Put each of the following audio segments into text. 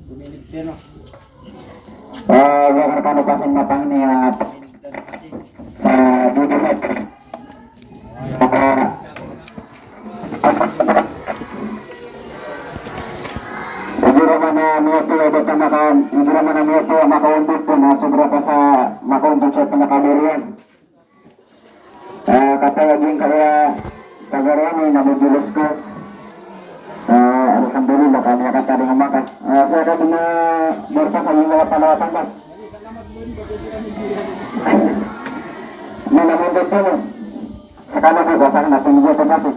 Yang rekan pasin matang niat sa dudumet. Siguro mana miyati ada tamakan, siguro mana miyati makauntud po na sobra pa sa makauntud sa pinakabirian. Kata lagi kaya tagarami nabujulos ko. Alhamdulillah kami akan tadi makan. Saya akan berpas sa mga palawatan pas. Mana mo dito? Sakala ko sa natin mo to kasi.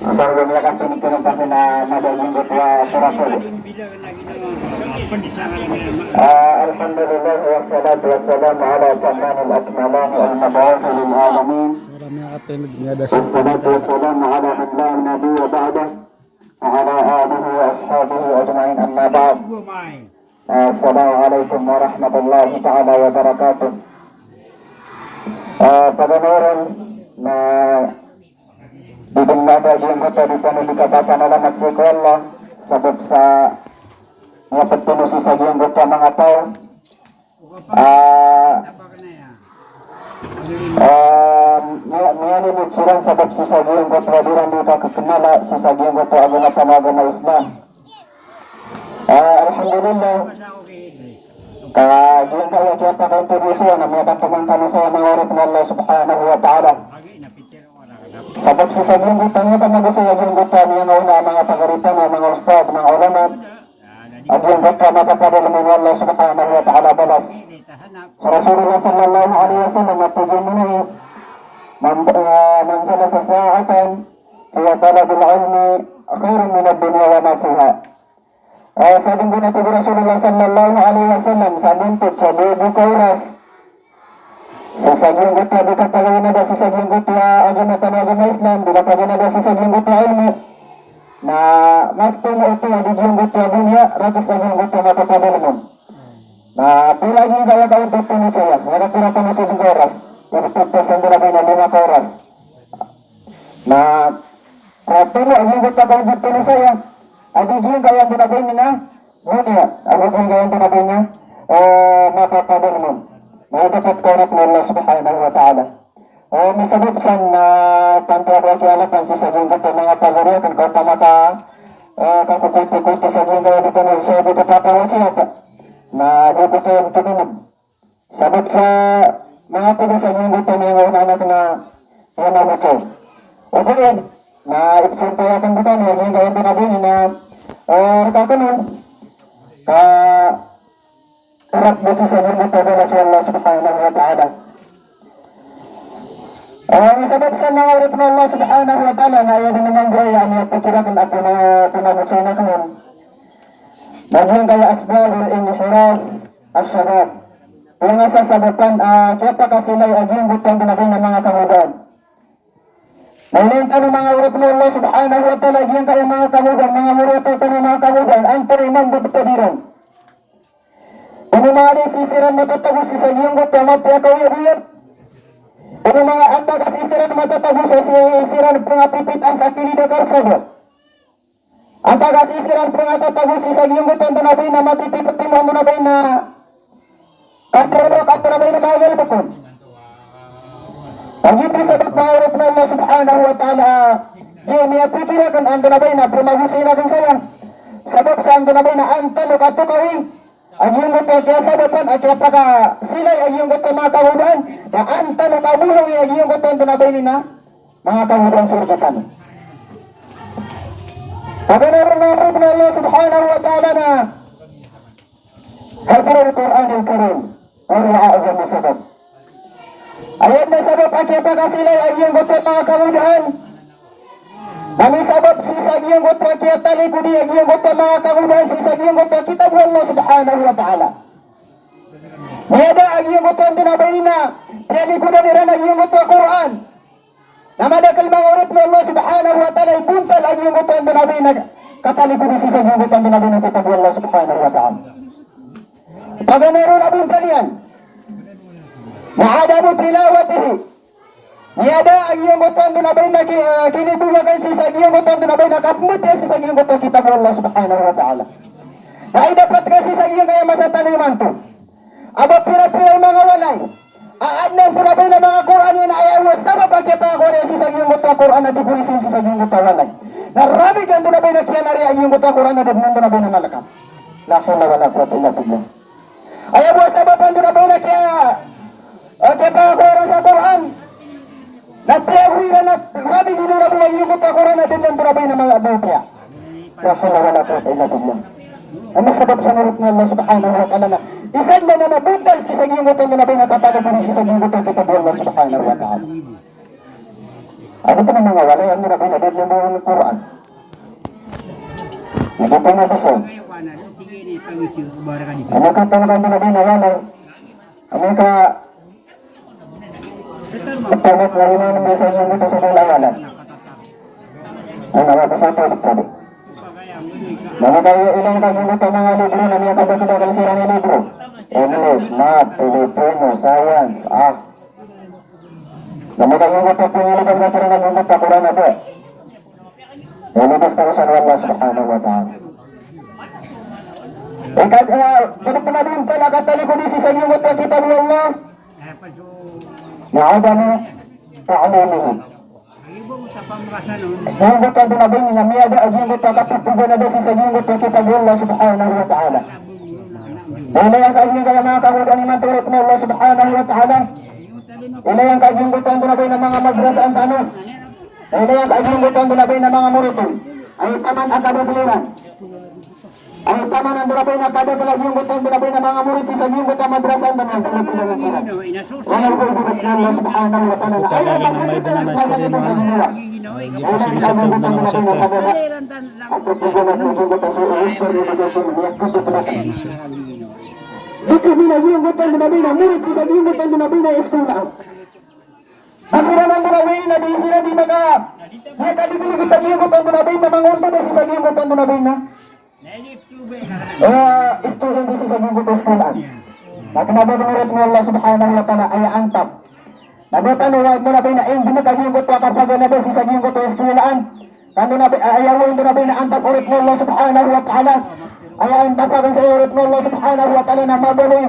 Asal kami akan tinutulong kasi na madalong ko surasol. Alhamdulillah wassalatu wassalamu ala sayyidil akmalin wal mab'uth lil alamin. Wassalatu wassalamu ala man la nabiyya ba'dah wa ala alihi wa ashabihi ajma'in amma ba'd. Assalamualaikum warahmatullahi ta'ala wabarakatuh. Pada meron na didengada yung kata di kanu dikatakan alamat sekolah sebab sa nga pagtunusi sa yung kata mga tao Mayani mutsurang sabab si Sagyong Goto Adirang dito kakenala si Sagyong Goto agama panagama Islam. Alhamdulillah kagyong kaya kaya pag-introduce na may katumangkan sa mga orat ng Allah subhanahu wa ta'ala. Sabab si Sagyong Goto niya panago sa Sagyong Goto niya nga mga pagaritan ng mga ustad, mga ulama. Agyong Goto mapapadalam ng Allah subhanahu wa ta'ala balas. Rasulullah sallallahu alaihi wasallam natujun minhu man jalasa sa'atan kaya talabul ilmi khairun min ad-dunya wa ma fiha. Sa linggo na ito Rasulullah sallallahu alaihi wasallam sa muntut sa buong oras sa Sagyong Goto di kapagawin na sa Sagyong Goto agama agama Islam di kapagawin na sa Sagyong Goto ilmu na mas tumo ito Sagyong Goto dunia rakas Sagyong Goto mapapadalam. Nah, lagi kaya kau tutup saya, ada berapa masih sekoras, bertutup sendiri na 5 oras. Nah, kalau lagi kita kau tutup saya, ada yang kaya tinapin na, dunia, ada yang kaya tinapin na, mapapadalam. Nah, dapat korek Allah subhanahu wa ta'ala. Misabuksan na tanto ako kialapan sa Sagyong Goto mga pagariakan kau pamata kakukulti-kulti sa Sagyong kaya dito na siya dito papawasiyata. Na dito sa tuminog. Sabot sa mga taga Sagyong Goto na yung anak na namusog. O kaya, na ipsumpayakan dito na yung kaya tinabini na kakanon karak mo sa Sagyong Goto na sa Allah subhanahu wa ta'ala. Sabot sa mga urip na Allah subhanahu wa ta'ala na ayaw naman gaya niya pikirakan ako na pinamusay na kanon. Bagian kaya asbabul inhiraf as-sabab. Kaya nga sasabutan, kaya pa kasi lay aging butang dinakay ng mga kamudan. Nailenta ng mga urip na Allah subhanahu wa ta'ala, aging kaya mga kamudan, mga murata ng mga kamudan, antariman bubutadiran. Kung mga sisiran matatagos si Sagyong Goto, mapiyakaw yabuyan. Kung mga andag sisiran matatagos sa sisiran pangapipit ang sakilida karsado. Ang taga-sisiran po nga tatagos si Sagyong Goto ang tunabay na matitipot-timo ang tunabay na katurok at tunabay na mahal bukod. Ang hindi sa pagpaharap na Allah subhanahu wa ta'ala di miyapipirakan ang tunabay na pumagusin natin saya. Sabab sa ang tunabay na antanok at tukawi. Ang iyong Goto kaya sabapan at kaya paka sila'y ang iyong Goto mga kahudan na antanok abulong ang iyong Goto ang tunabay na mga kahudan surgatan. Pagkanaroon na harap na Allah subhanahu wa ta'ala na Hafir al-Quran al-Karim Ar-Ra'azam na sabab. Ayat na sabab akya pagkasilay ang iyong Goto mga kamudahan. Kami sabab si Sagyong Goto akya talikudi ang iyong Goto mga kamudahan si Sagyong Goto kitab Allah subhanahu wa ta'ala. Niyada ang iyong Goto ang tinabay na talikudan nila ang iyong Goto Quran. Namadakal mga urip na Allah subhanahu wa ta'ala ibuntal ang iyong Goto ang tinabay na katalikudi si Sagyong Goto ang tinabay na kitab Allah subhanahu wa ta'ala. Pag meron abuntal yan, ma'adamu tilawatihi, Niada ang iyong butuan doon abay na kinibugakan sa iyong butuan doon abay nakapmut ya sa iyong butuan kitab Allah subhanahu wa ta'ala. Ay dapat kasi sa iyong kaya masataniman to. Aba pira-pira yung mga walay. Aadnan to abay na mga Quran yan ay awas sama pagkipako niya sa iyong butuan Quran na dipurisin sa iyong butuan walay. Narami ka doon abay na kiyanari ang iyong butuan Quran na dibnan doon abay na malakam. La hawla wala quwwata illa billah. Ay awas sama pa doon abay na kipako sa Quran. Natiyawiran at rabi dinulabi ang iyong Quran na din ang turabay na mga abutya. La hawla wala quwwata illa billah. Ang masabab sa nurut ni Allah subhanahu wa ta'ala na isan na nabutal si sa iyong Quran na pinakatala po si sa iyong Quran kitab Allah subhanahu wa ta'ala. Ano ito ng mga walay ang nurabay na din ang Quran? Hindi pa nga gusto. Ano ka talagang nurabay na walay? Ano ka Pagpamat na rin ang mesa yung ito sa kailanganan. Ay, nakapasata ulit tadi. Mga kayo ilang kagulat ang mga libro na niya pagkakilakalisiran ng libro. English, Math, Filipino, Science, Mga kayo ito pinilipag na rin ang gulat na Quran na po. Ilibas na ko sa Allah subhanahu wa ta'ala. Kaya pala rin talaga talikudisi sa iyong ito kitab ng Allah. Na'adamu ta'alimuhu. Yung buto doon abay nga miyada ang yung buto kapagpugo na desi sa yung buto kitab Allah subhanahu wa ta'ala. Ilayang kaaging kaya mga kahudan ni manturot mo Allah subhanahu wa ta'ala. Ilayang kaaging buto doon abay na mga madrasaan tanong. Ilayang kaaging buto doon abay na mga muritun. Ay taman akadubliran. Ay taman ang durabay na kadaglag yung buto doon abay na mga murit sa yung buto madrasaan tanong. Walang kulbulat na Allah subhanahu wa ta'ala. Ay ang masakit na masakit na Lagi po sinisatog na ng masata. Dito binagyung butang binabina, murid sa saging butang binabina eskula. Masira ng binabina na di sila di maka. May kadibili kita yung butang binabina, mga unto na sa saging butang binabina. Student di sa saging butang eskula. Nakinabot ng murid mo Allah subhanahu wa ta'ala ay antap. Nabutan uwag mo na ba na yung binagaging ko kapag na ba si saging ko eskwilaan. Kano na ba ayawin do na ba na antap urit mo Allah subhanahu wa ta'ala. Ayaw tapagan sa urit mo Allah subhanahu wa ta'ala na mabuloy.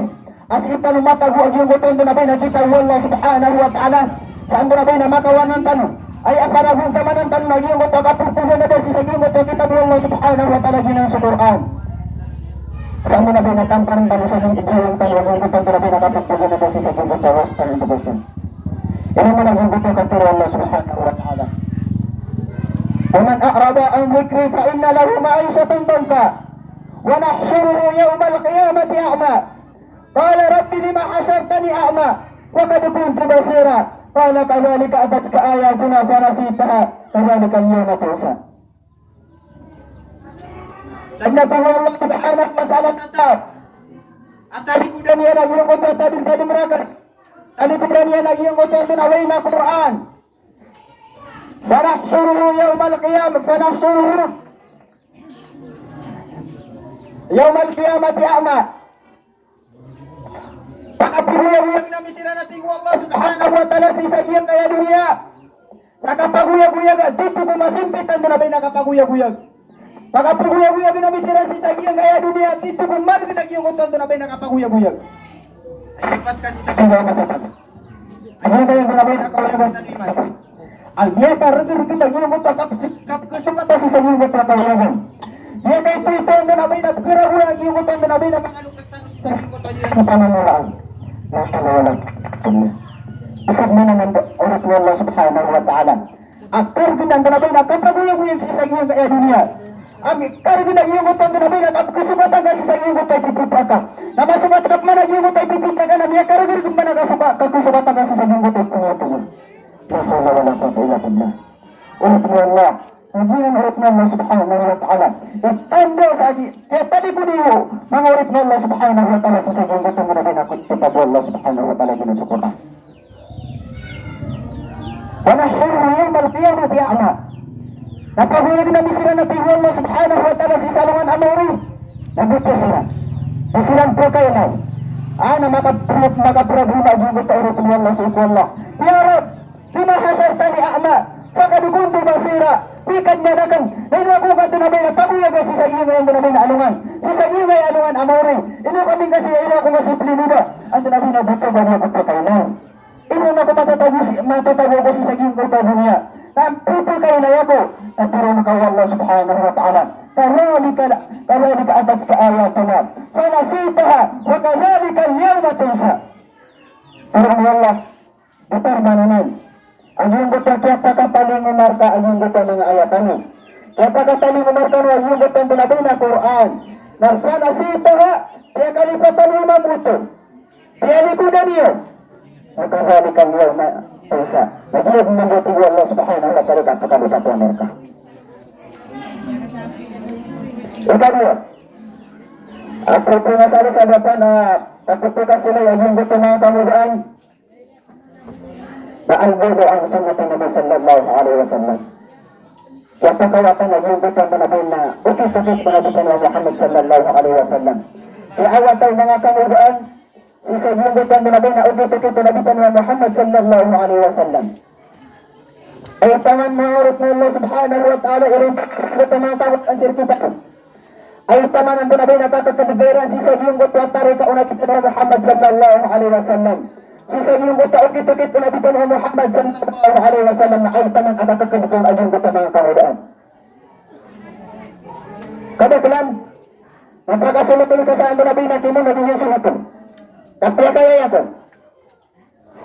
As itanong matagwag yung gutom do na ba nakita mo Allah subhanahu wa ta'ala. Saan do na ba na makawan ng tanong. Ay aparagong taman ng tanong naging ko kapupulo na ba si saging ko kita mo Allah subhanahu wa ta'ala ginang sa Quran. Saan mo na ba natampan ng tanong sa yung ibrahim tanong yung gutom do na ba nakapupulo na ba si saging ko sa roster ng devotion. Ini menanggung kata Allah subhanahu wa ta'ala. وَمَنْ أَعْرَضَ عَنْ ذِكْرِي فَإِنَّ لَهُ مَعِيشَةً ضَنكًا وَنَحْشُرُهُ يَوْمَ الْقِيَامَةِ أَعْمَى قَالَ رَبِّ لِمَ حَشَرْتَنِي أَعْمَى وَقَدْ كُنْتُ بَصِيرًا قَالَ كَذَلِكَ أَتَتْكَ آيَاتُنَا فَنَسِيتَهَا كَذَلِكَ الْيَوْمَ تُنسَى. Sanadullah Allah subhanahu wa ta'ala satap. At talikudan niya na yung kuto tadim rakat. Talikudan niya na yung kuto tunaway na Quran. Fanahsuruhu yawmal qiyamah. Fanahsuruhu yawmal qiyamati a'ma. Pagkapaguyag-uyag namin sila natin Allah subhanahu wa ta'ala sa isagiyang kaya dunia. Sa kapaguyag-uyag dito kumasimpitan doon na ba nakapaguyag-uyag. Pagkapaguyag-uyag namin sila sa isagiyang kaya dunia dito kumalginag yung kuto doon na ba nakapaguyag-uyag. Ay lipat kasi sa kaya masasag. Ano kaya doon na ba nakauyagan na naman. Ang niya karagin lang yung kuto kapkusukat sa isagiyang kuto kawagan. Niya kay ito doon na ba nakapaguyag yung kuto doon na ba nakalukas na sa isagiyang kuto niya. Sa panamulaan. Nakalawalan. Isag na naman ulit mo Allah subhanahu wa ta'ala. Ang karagin lang doon na ba nakapaguyag sa isagiyang kaya dunia. Ami karagin lang yung kuto doon na ba nakapagusukatan ka sa isagiyang kuto ipipita ka. Namasukat ka man yung kuto ipipita ka na niya karagin kung ba nagkasukatan ka sa isagiyang kuto ipipita. Wala ko ila billah. Ulit mo Allah. Ujian ulit mo Allah subhanahu wa ta'ala. Itanda sa agi. Kaya tali ko niyo. Mga ulit mo Allah subhanahu wa ta'ala sa sabong gusto mo na binakot kitab Allah subhanahu wa ta'ala ginang sa Quran. Wanahsyuruhu yawmal qiyamati a'ma. Napahuyag namin sila na tiyo Allah subhanahu wa ta'ala sa salungan amuri. Nagutya sila. Isilang po kailay. Na makaprabuna yung gusto ulit mo Allah sa iko Allah. Ya Rab. Lima ya guys, si Sagyo ngayon doon namin na alungan. Si Sagyo ngayon alungan, amore. Ilo kami kasi, ilo ko kasi plinuda. Ang doon namin na buto ba niya buto kailan. Ilo na ko matatago ko si Sagyo ko ta dunia. People kayo na yako. Nagkaroon ka Allah subhanahu wa ta'ala. كذلك أتتك آياتنا فنسيتها وكذلك اليوم تنسى. Firman Allah, betar mananan. Ayun buta kaya kataling umarta ayun buta mga ayatanu. Kaya kataling umarta ayun buta tunabi na Quran. Narfana sitaha kaya kalipatan umam buto. Kaya likudan niyo. وكذلك اليوم تنسى. Nagiyag membuti Allah subhanahu wa ta'ala kalipatan mereka. Ikatlo, apropos nga sa depan na takutukas sila yung buto mga kamugaan na albodo ang sunnah ng Nabi sallallahu alaihi wasallam. Kaya pakawatan na yung buto ng Nabi na ukit-ukit mga buto ng Muhammad sallallahu alaihi wasallam. Kaya awatan mga kamugaan, isa yung buto ng Nabi na ukit-ukit ng buto ng Muhammad sallallahu alaihi wasallam. Ay taman mga urit na Allah subhanahu wa ta'ala irin buto mga kamugaan sirkita. Ay taman ang Nabi na kakakadigiran si Sagyong Gutwa Tari kauna kita ng Muhammad sallallahu alaihi wasallam. Si Sagyong Gutwa ukit-ukit na kita ng Muhammad sallallahu alaihi wasallam na ay taman ang kakakadigiran ang Gutwa mga kaudaan. Kadaklan, napakasulutun ka sa ang Nabi na kimo naging sulutun. Kapya kaya yato.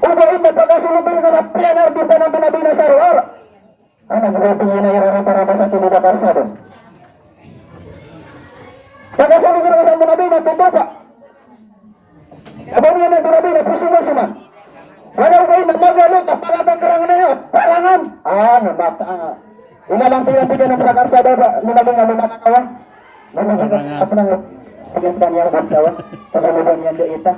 Ubain napakasulutun ka sa pianar dito ng Nabi na sarwar. Ang nagulutun yun na yarara para masakin na karsado. Pagkasulong ka sa Nabi na tutupa. Abang yan ang Nabi na pusuma-suma. Wala ko na magalo, kapagabang karangan na yun. Parangan! Nabakta nga. Ilalang tiga-tiga ng prakarsada ba? Nabi nga lumakakawa. Mamagigit ako ng tigas kanyang bantawa. Pagkaluban yan doon ita.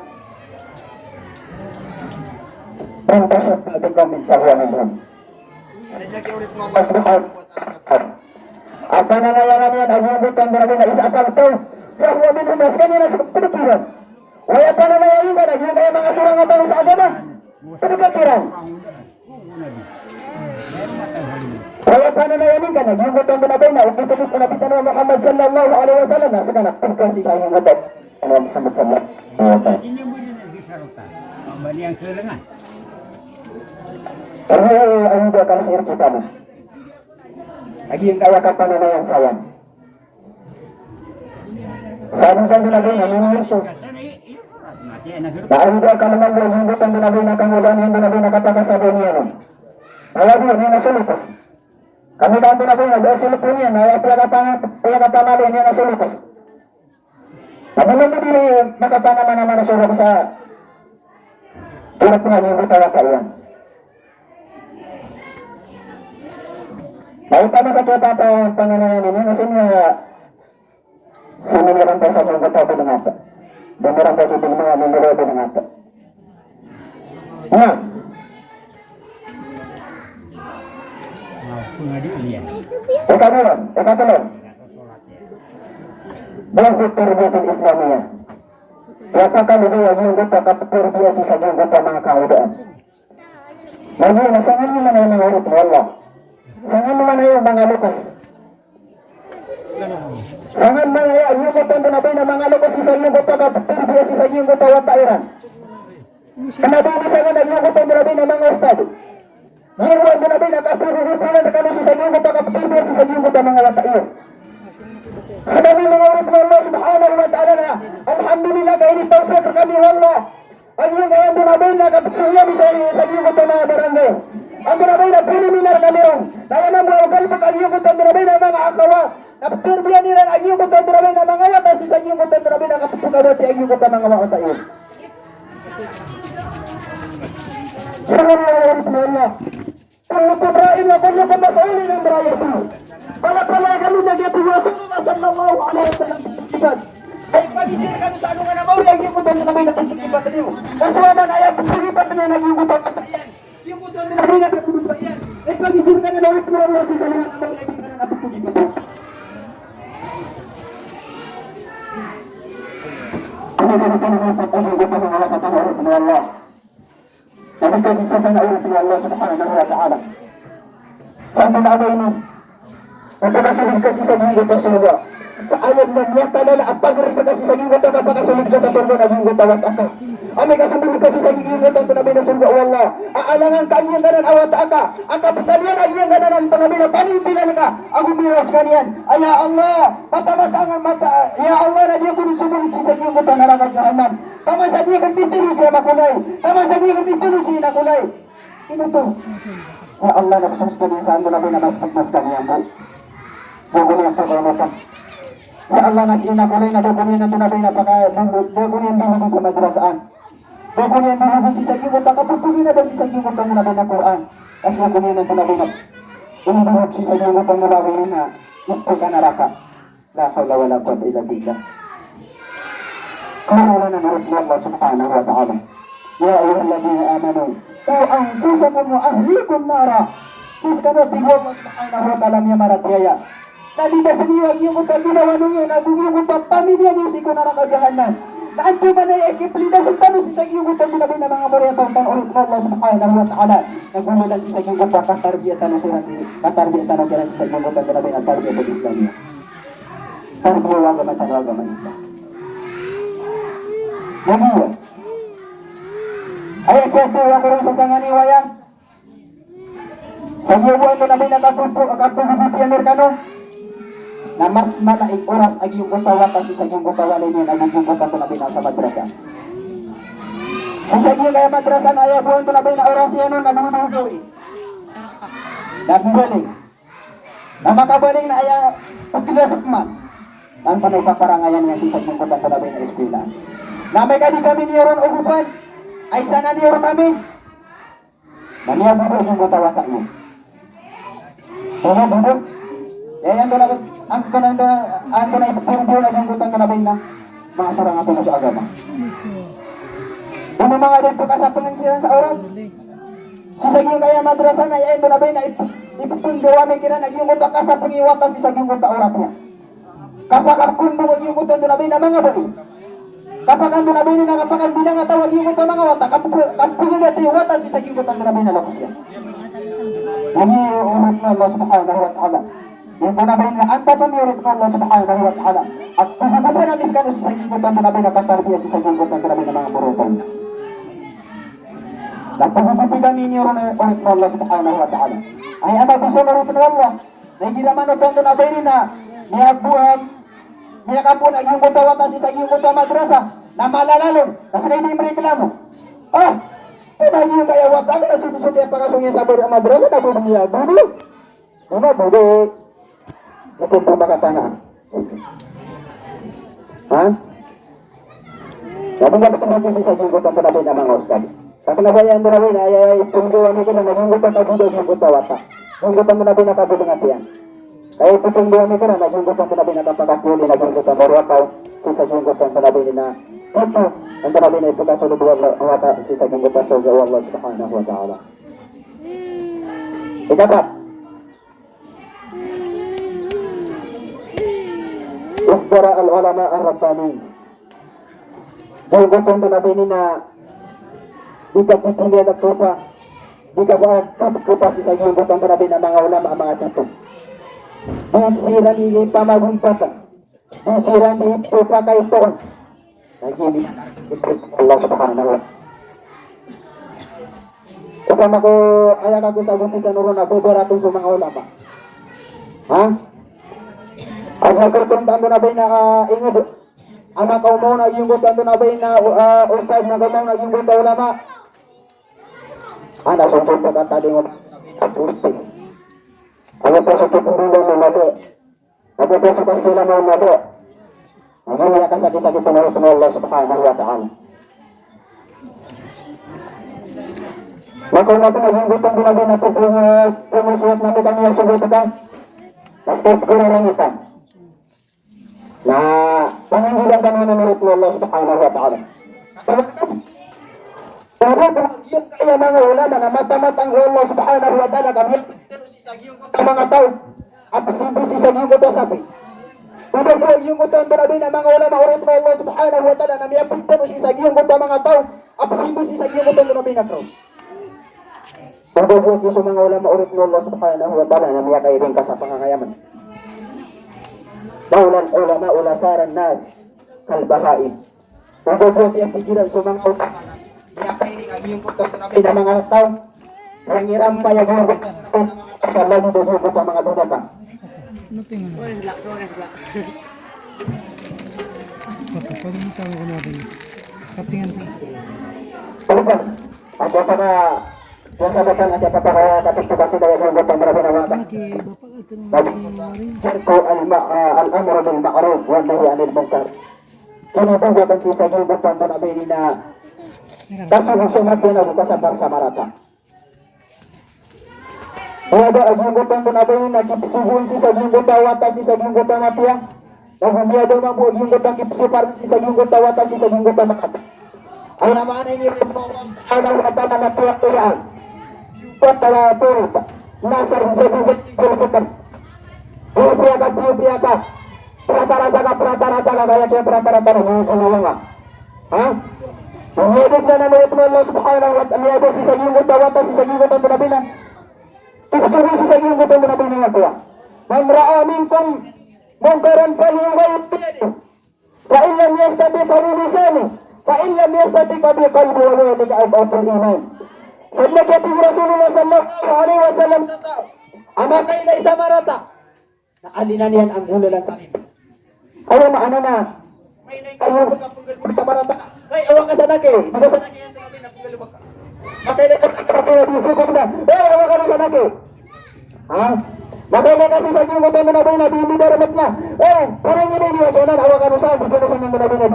Pangkasap natin kami sa huwan ng buwan. Apa nangayangan yan ang hubutan Nabi na isa apang tao. Kahwa minhum mas kanya na sa pagkiran. Waya pa nangayangan ka na yung kaya mga surangatan sa agama. Pagkiran. Waya pa nangayangan ka na yung hubutan Nabi na ukit-ukit na nabitan wa Muhammad sallallahu alaihi wasallam. Nasa ka na pagkasi sa yung hubutan Muhammad sallallahu alaihi wasallam. Ini mo din ang disarutan. Ang baniyang kelengan. Ang dua kali sihir kita mo. Lagi yang kaya kapan na yang sayang. Sabi sa Nabi na miniyuso. Dahil dua kali nang buong ang Nabi na kangulan yung Nabi na kapakasabi niya nun. Kaya doon niya nasulutos. Kami kanto Nabi na doon sila po niya. Kaya kapamali niya nasulutos. Sabi mo din makapanaman naman nasulok sa tulad nga yung butawa kailan. Baik tama sa kaya pananayan ini kasi niya suminirang pa sa kong katabi ng ato. Bumirang pa sa mga nandorobi ng ato. Pengadilan. Ikatulong. Bangkit turbitin Islamiyah. Kaya kali dia yung guta kapurbiya si sa yung guta mga kaudaan. Ngayon, nasangan nyo man ay mga ulit mo Allah. Sangan naman na yung mga lukas. Sangan man na yung gutan doon na mga lukas isa yung guta kapurbiya si sa yung guta watairan. Kanabi ni sangan na yung gutan doon na mga ustad. Ngayon doon na kapurbiya na kanu si sa yung guta kapurbiya si sa yung guta mga watairan. Sabi mga ulit mo Allah subhanahu wa ta'ala na alhamdulillah kaini tawfiq kami wallah. Ang yung kaya doon na kapurbiya ni sa yung guta mga barangay. Ang doon na preliminar kami ron. Kaya mamuagal pag ang yung gutan doon na mga akawa. Napagtirbiyan nila ang yung gutan doon na mga wata. Si sa yung gutan doon na kapagpagawati ang yung gutan mga wata yun. Salam alaikum Allah. Kullukum ra'in wa kullukum mas'ulin an ra'yati. Pala kami nagyati Rasulullah sallallahu alaihi wasallam ibad. Ay pagisir kami sa anong anamaw ang yung gutan doon na kapagpagawat niyo. Kaswaman ay pagpagawat na yung gutan katayan. Yung gutan doon na nakatulog pa yan. Ay pagisir ka na nawit mo ang sa salamat amaw lagi ka na napagpagawat. Ano ka naman ang yung gutan mga katanawin ng Allah. Nabi ka sa ulit ng Allah subhanahu wa ta'ala. Saan mo na abay mo? Napakasunod kasi sa gingot sa surga. Sa ayam na niya kalala, ang pagrin ka kasi sa gingot ang napakasunod ka sa surga na gingot awat aka. Ami kasunod kasi sa gingot ang tunabi na surga, wala. Aalangan ka niyang ganan awat aka. Ang kapitalian ang niyang ganan ang tunabi na panintilan ka. Ang umiros ka niyan. Ay, ya Allah, mata-matangan mata. Ya Allah, na diya kunit sumulit sa gingot ang narakat Yohanan. Tama sa diya kan bitinu siya makulay. Tama sa diya kan bitinu siya nakulay. Ino to? Ya Allah, nakusus ka niya saan tunabi na mas kaniyan po. Doon yung pagkakutan. Ya Allah, nasina ko rin na doon yung tunabay na doon yung dulugin sa madrasaan. Doon yung dulugin sa sagimutan. Kapag na ba si sagimutan na nabay na Quran? Kasi ako yung tunabay na inidulog si sagimutan na nabay na ito ka naraka. La hawla wala quwwata illa billah. Kaya wala na nurut na Allah subhanahu wa ta'ala. Ya ayyuhalladhina amanu qu anfusakum wa ahlikum nara. Please kano tingwa mo subhanahu wa ta'ala niya maratraya. Tadi dah seniwag yung utang ginawa nung yun, nabung yung utang pamilya niyo si ko na nakagahanan. Naan ko man ay ekipli na sintano si Sagyong utang ginabi na mga moriya taon ulit mo Allah subhanahu wa ta'ala. Nagmumulan si Sagyong utang katarbiyatan o siya katarbiyatan o siya si Sagyong utang ginabi na tarbiyatan Islam niya. Tarbiya wagama tanwagama Islam. Nabiya. Ay kaya ko rin sa sangani wayang. Sagyong utang ginabi na kapupupi Amerikano. Na mas malaing oras ag yung utawa kasi sa yung utawa niya nagiging utawa na binasa madrasa. Sa yung kaya madrasa na ayaw buwan to na bin oras yan nun nanunugaw eh. Nabubaling. Na makabaling na ayaw pagkilasok man. Ang panay paparangayan niya si sa yung utawa na bin na eskwela. Na may kadi kami niyoron ugupan. Ay sana niyoron kami. Naniya budo yung utawa ka niya. Ano budo? Yan to na ang na ipupuro na yung gutang kanabay na mga sarang ato na sa agama. Ano mga din po kasapang siran sa oras? Si Sagyong kaya madrasa na yan to na bay na ipupundo kami kina nagyong gutang kasapang iwata si Sagyong gutang oras niya. Kapag kundo yung gutang to na bay na mga boy. Kapag ando na bay na kapag bilang nga tawag yung gutang mga wata kapag natin iwata si Sagyong gutang to na bay na lakos yan. Ini umat na Allah subhanahu wa ta'ala. Yang tunabay na anta pamirit ko Allah subhanahu wa ta'ala. At pupupupan na miskano si Sagyong tunabay na kastarbiya si Sagyong tunabay na mga burutan. Nagpupupupi kami niyo rin ulit mo Allah subhanahu wa ta'ala. Ay ama bisa narutin Allah. Nagiraman o tunabay rin na niya kapun ang yung kutawata si Sagyong madrasa na malalalong. Kasi na hindi mereklamo. Lagi yung kaya wata ka na sunod-sunod yung pakasungya sa madrasa na bumiya. Budo. Ito po makatana. Ha? Sabi nga pasabi si Sagyong tanto na na mga ustad. Kakinabayan doon na rin, ay punggo kami ka na naginggutan ka budo yung gutawata. Naginggutan doon na rin nakabulong at yan. Kaya pupunggo kami ka na naginggutan doon na rin nakapakapuli, naginggutan mo ruwakaw si Sagyong tanto na rin na ito. Ang tanto na ito kasunod wata si Sagyong so gawa Allah subhanahu wa ta'ala. Ikapat. Isdara al-ulama ar-rabbani. Dahil gutong tunabini na di ka putulyan at trupa. Di ka ba trupa si Sagyong gutong tunabini na mga ulama ang mga tato. Di sira ni pamagumpata. Di sira ni trupa kayo to. Nagini Allah subhanahu wa ta'ala. Kung ako ayak ako sa buntikan uro na buburatong sa mga ulama. Ha? Ang nagkartuntaan doon na ba na ingod, ang nakaumaw na yung gutan doon na ba na ustad na gamaw na yung gutan ulama. Nasumpun pa katali mo kapusti. Ang peso tuturulan mo na doon. Ang peso kasila mo na doon. Ang mga kasakit-sakit po na Allah subhanahu wa ta'ala. Maka na po naging gutan doon na ba na pumusulat na po kami ang sugot ito. Tapos kurang ito. Na panganggulan ka naman ng Allah subhanahu wa ta'ala. Pero yung kaya mga ulama na mata-matang Allah subhanahu wa ta'ala kami si Sagyong ka mga tao at simple si Sagyong ka sabi. Pero po yung utang barabi na mga ulama ulit mo Allah subhanahu wa ta'ala na may apagtan si Sagyong ka mga tao at simple si Sagyong ka barabi na cross. Pero po yung mga ulama ulit mo Allah subhanahu wa ta'ala na may kairing ka sa pangangayaman. Kaulan ulama ulasaran nas kalbahain. Ugo-ugo yang pikiran sa mga ulama. Iyakay rin ang iyong kutong sinabi ng mga tao. Nangiram pa yung mga kutong sa lagi dugo sa mga dunata. Palipan, at yung mga nasabutan at yung papakaya kapit-kapasi dahil yung butang marami na mga Jarko al-amro bil ma'ruf wa nahi 'anil munkar. Kini pun bukan sisa gilbatan dan abini na kaso usumat na kasabar sa marata. Ada gilbatan dan abini na kipsuhun sisa gilbatan wata sisa gilbatan mapia. Nahumiya daw mang buong gilbatan kipsuparan sisa gilbatan wata sisa gilbatan makata. Ang naman ay nilip mo Allah wa ta'ala na piyakuyaan. Yupan sa purita. Nasar sa gilbatan. Biupiaka, prata-rata ka, kaya kaya prata-rata na, mga nga. Ha? Umedip na nanulit mo Allah subhanahu wa ta'ala, umedip si sagingot tawata, si sagingot ang tunabinan. Tipsuri si sagingot ang tunabinan nga kuya. Man ra'a minkum mungkaran falyughayyir biyadihi. Fa in lam yastati fa bilisani, fa in lam yastati fa biqalbi wa dhalika adhaful iman. Sadaqati Rasulullah sallallahu alaihi wasallam sa tao. Ama kailay sa marata. Naalinan yan ang ulo lang sa akin. Ayaw maano na. Ayaw ka sa marata. Ay, awang ka sa nake. Di ba sa nake yan tumabi na pugalubag ka. Makailay ka sa kape na disukog na. Eh, awang ka na sa nake. Ha? Makailay kasi sa gingot ang nabay na di daramat na. Eh, parang yun yung waganan. Awang ka na sa gingot ang nabay na di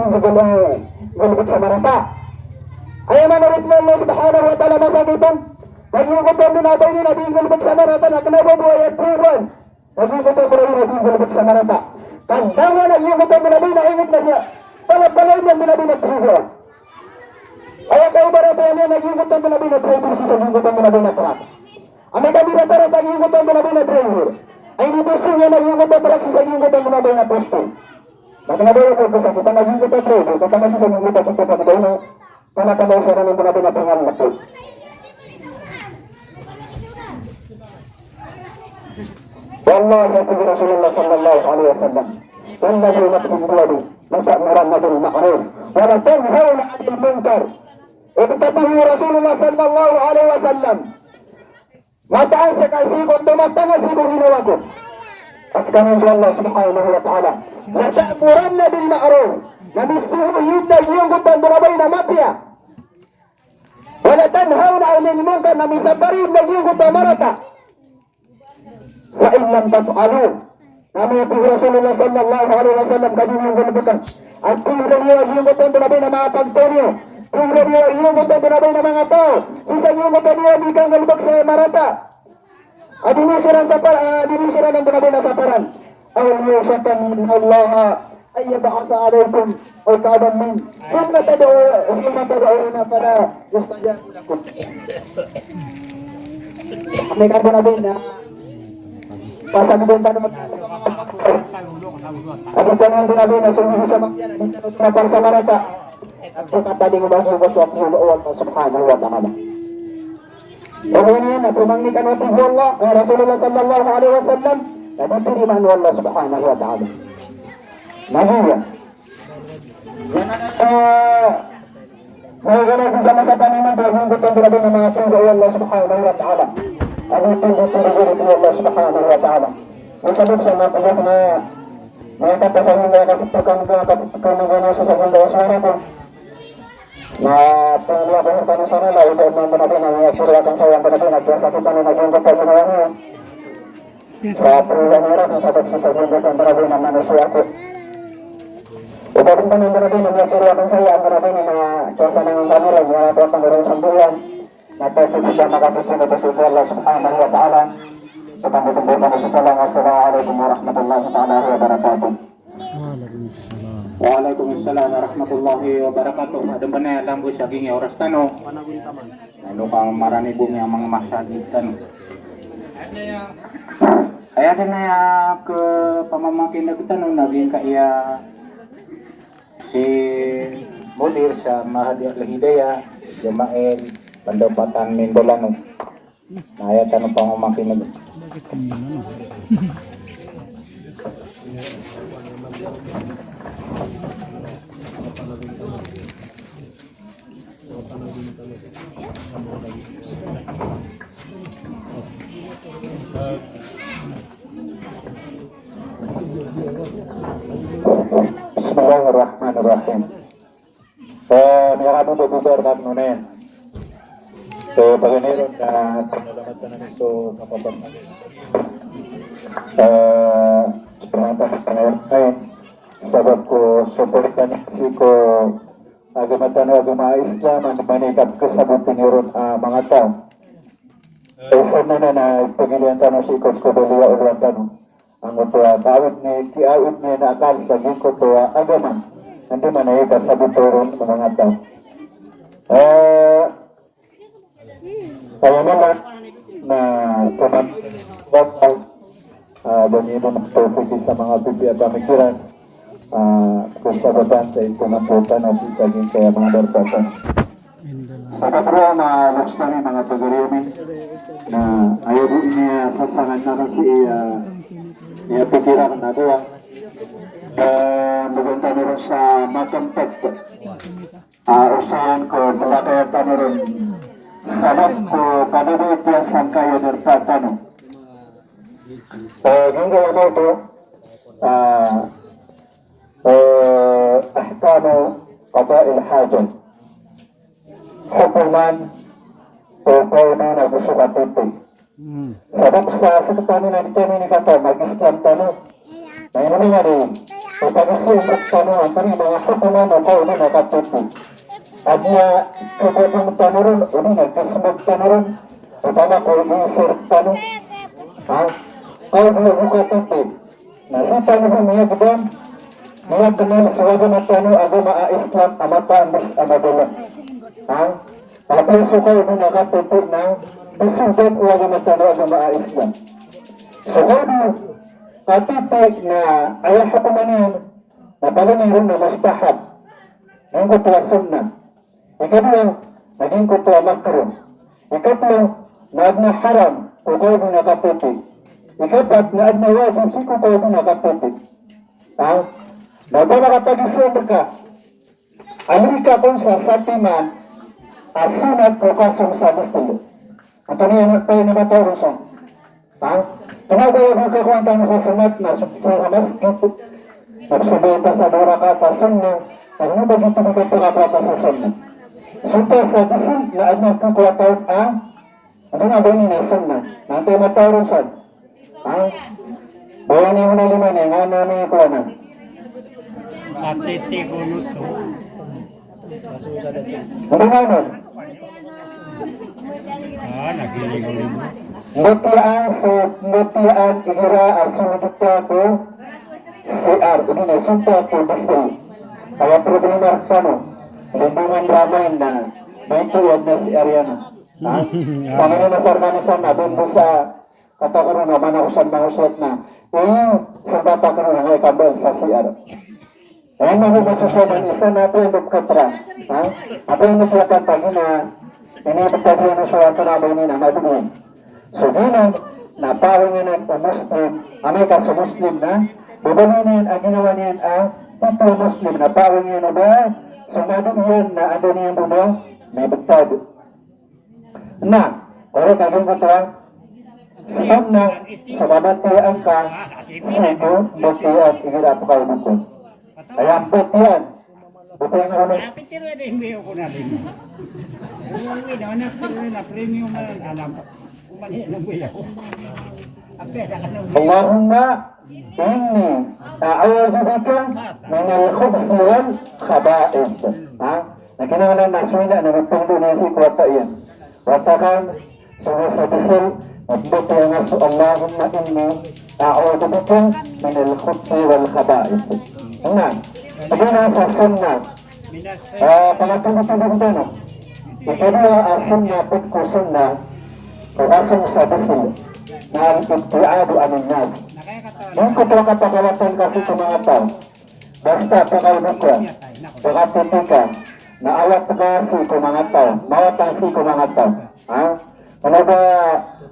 gulubag sa marata. Ayaw manurit mo Allah subhanahu wa ta'ala masagitan. Pag-gingot ang nabay na di gulubag sa marata na kinababuhay at buwan. Naging ko na naging sa marata. Kandawa na yung kutong nabi na ingat na niya. Palapalay niya nabi na tribo. Kaya kayo barata yan naging kutong nabi na driver sa naging kutong nabi na truck. Ang may kabira tarat naging kutong nabi na driver. Ay dito siya naging kutong truck sa naging kutong nabi na posto. Nakinabay ko sa kita naging kutong driver. Katama sa naging kutong kutong nabi na palapalay sa naging nabi na pangalan ko. والله يقول رسول الله صلى الله عليه وسلم والذي نفس بيده لتأمرن بالمعروف ولتنهون عن المنكر اقتضاه رسول الله صلى الله عليه وسلم mataan sa kalsikot tumatanga sibong ginawa ko paskanan sa Allah subhanahu wa ta'ala lata'muranna bil ma'ruf namistuhuhin na yung kutang burabay na mafia wala tanhawna 'anil munkar namisabarin na yung kutang marata. Wa in lam taf'alu nama yaqul Rasulullah sallallahu alaihi wasallam kadinyo gulubutan at kung niyo yung buton nabi na mga pagtonyo kung niyo yung buton nabi na mga tao sisa yung buton niyo di kang galbag sa marata at dinisiran sa dinisiran ng nabi na saparan aw yusatan min Allah ay yab'atha alaykum ay kaaban min thumma tad'una fala yustajabu lakum may kabo nabi na pasagutan na Abang tangan din namin na sumuhi sa makyan na para sa marata at pagkatali mo ba yung waso at hulu'uwan na subhanahu wa ta'ala. Bagay na yan, napumangnikan wa tibu Allah ang Rasulullah sallallahu alaihi wasallam na nabiriman wa Allah subhanahu wa ta'ala. Nahiya. Ngayon bersama sa taniman yung gutong grabe ng mga tunggu Allah subhanahu wa ta'ala. Ang tunggu Allah subhanahu wa ta'ala. Ang sabab sa mga pagkat na mga katasan yung mga kapitukan ng gano'n sa segundo aswara ko. Na pangalawa ko sa tanong sana na ito ang mga nabi na mga suryakan sa yung nabi na kaya sa kita na naging gutong ginawa niya. Sa pangalawa nila ang sabab sa segundo ang nabi na manusia ko. Ito rin pa ng nabi na mga suryakan sa yung nabi na kaya sa nang kamera mga ito ang marong sambuyan. Nagpapit siya makapit na sa Allah subhanahu wa ta'ala. Sa pangkutubutan na sa salam. Assalamualaikum warahmatullahi ta'ala wabarakatuh. Waalaikumsalam warahmatullahi wabarakatuh. Ada ba na lambo sa aking oras tanong? Ano kang marami bumi ang mga masagitan. Kaya din na ke pamamakin na tanong naging kaya si Mudir sa Mahadi Al-Hidayah, Jamael, Pandapatan Mindolano. Naya tanong pamamakin na Bismillahirrahmanirrahim. Miyakado do bubar kan nunen. So paganiron na pinalamat na nito sa pababa. Pernyataan pangayon ay sabab ko suportan si ko agamatan o agama Islam ang manikap kasabutin niron mga tao. Isa na pagilian tanong si Ikot ko baliwa ulang tanong. Ang ito kaawit niya na akal sa giko to agama. Hindi man ay kasabutin mga tao. Kaya naman na tumatawag Banyido magtupig sa mga pipi at pamikiran kung sabatan sa ito ng puta na pisagin kaya mga darpatan. Sa katro na looks na mga tagarimi na ayaw din niya sasangan na kasi iya pikiran na doon. Maganda na rin sa makampat. Usahan ko, balakaya pa na rin. Sabab ko, kadabit yan sa kayo darpatan. Hingga ano ito, ahkamo qada'il hajat. Hukuman o paano na gusto katitin. Sabab sa tano na dito ni kata, mag-Islam tano. May muna nga rin, o pag-Islam tano, ang mga hukuman o paano na katitin. At niya, kukutong tano rin, o nagkasmag tano rin, o paano ko i-isir tano. Kau boleh buka tutup. Nah, siapa yang punya gedam? Dia kenal sebagai matanu agama Islam amatan bersamadolah. Apa yang suka itu nak tutup nang disusun agama matanu agama Islam. Suka tu katitik na ayah hukumannya. Na pala mayroon na mustahab. Ang kutuwa sunnah. Ikatlo, naging kutuwa makruh. Ikatlo, na haram. Kukay mo nakatitik. Ikapat na adna wajib si ko tayo nakatitik. Dapat nakapag-isip ka. Alin ka kung sa satiman asunat ko kasong sa gusto. Ito niya tayo na matawag siya. Pinagayag ko kung ang tanong sa sunat na sa masjid. Nagsubita sa durakata sunnah. Nagnubag ito magkakata sa sunnah. Sunta sa gisil na adna kung kuwataw ano nga ba yun na sunnah? Nantay matawag siya. Bawa niyo na lima niya, nga namin ikuha na. Katiti ko luto. Ano nga nun? Nagiling ulit mo. Mutian, igira, asunodita ko, CR, ini na, sunta ko, basta. Kaya problema ka no, lindungan ramay na, may tuyad na si Ariana. Sa mga nasarmanisan na, doon mo sa katakuran na, manausan na, sa bata ko na nga ikabal sa CR. Ayun mo masusunod, isa na po yung bukatra. Apo yung nagkakata na, inibigtagyo na siya ito na ba na madungan. So, gano'n, napawin niya ng Muslim, amay ka sa Muslim na, bubalo niyan, ang ginawa niyan, tito Muslim, napawin niya na ba, sumadong yan na ano niyan mo ba, may bugtag. Na, pero kaging ko ito, na, sumabatian ka, sino, batian, igirap ka ulit ko. Kaya batian, batian ka ulit. Pero din mo ko na din. Uwi na, na premium na alam ko. Kumali na buya ko. Apesa ka na. Allahumma inni a'udhu bika min al-khubth wal khaba'ith. Nakinahanglan na suwila na magpundo niya si kuwata yan. Wata kan sumasabisil at buti ang aso Allahumma inni a'udhu bika min al-khubth wal khaba'ith. Pagka nasa sunnah, pangatulog-tulog na no? Ikadua sunnah, pagko sunnah, kung sa bisil na al-ibtiadu amin nas. Yung kutuwa kapagawatan kasi ito mga tao, basta pagkaunog ka, pagkatiti ka, na awat kasi ito mga tao, mawatang si ito mga tao. Ano ba,